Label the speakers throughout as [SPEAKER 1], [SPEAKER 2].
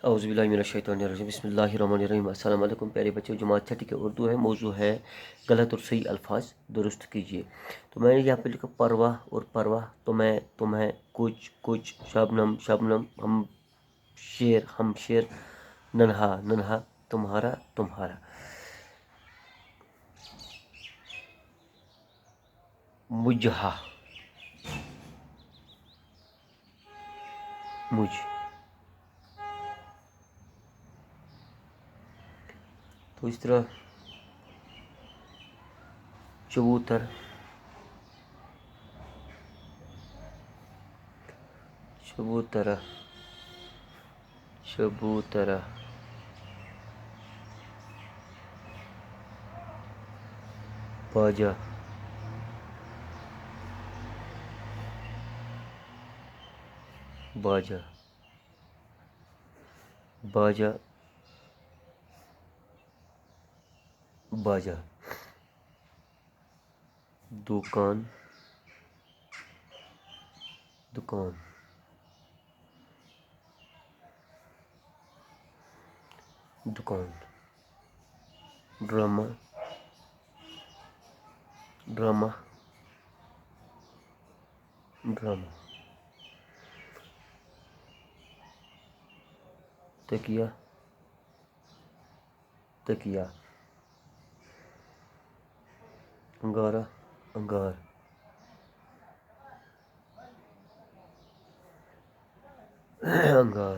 [SPEAKER 1] اعوذ باللہ من الشیطان الرجیم، بسم اللہ الرحمن الرحیم۔ السلام علیکم پیارے بچوں، جماعت چھٹی کے اردو ہے، موضوع ہے غلط اور صحیح الفاظ درست کیجیے۔ تو میں نے یہاں پہ لکھا پرواہ اور پرواہ، تمہیں تمہیں، کچھ کچھ، شبنم شبنم، ہم شیر ہم شیر، ننہا ننہا، تمہارا تمہارا۔ مجھا مجھ، تو اس طرح چبوتر چبوترا چبوترا، باجا باجا باجا باجا، دکان دکان، دکان، ڈرامہ ڈرامہ ڈرامہ، تکیہ تکیہ، انگارہ انگار، انگار،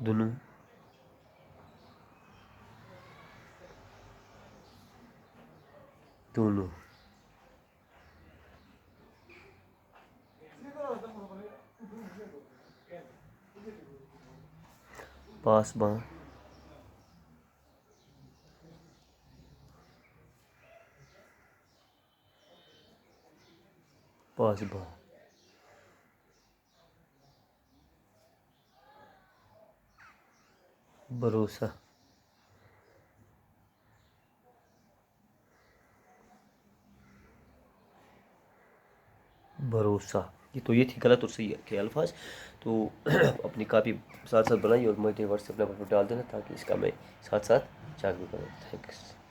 [SPEAKER 1] دنو دونوں، پاسباں پاسباں، بھروسہ بھروسہ۔ تو یہ تھی غلط اور صحیح کے الفاظ۔ تو اپنی کاپی ساتھ ساتھ بنائی اور مجھے واٹس ایپ نمبر پر ڈال دینا تاکہ اس کا میں ساتھ ساتھ چیک بھی کروں۔ تھینکس۔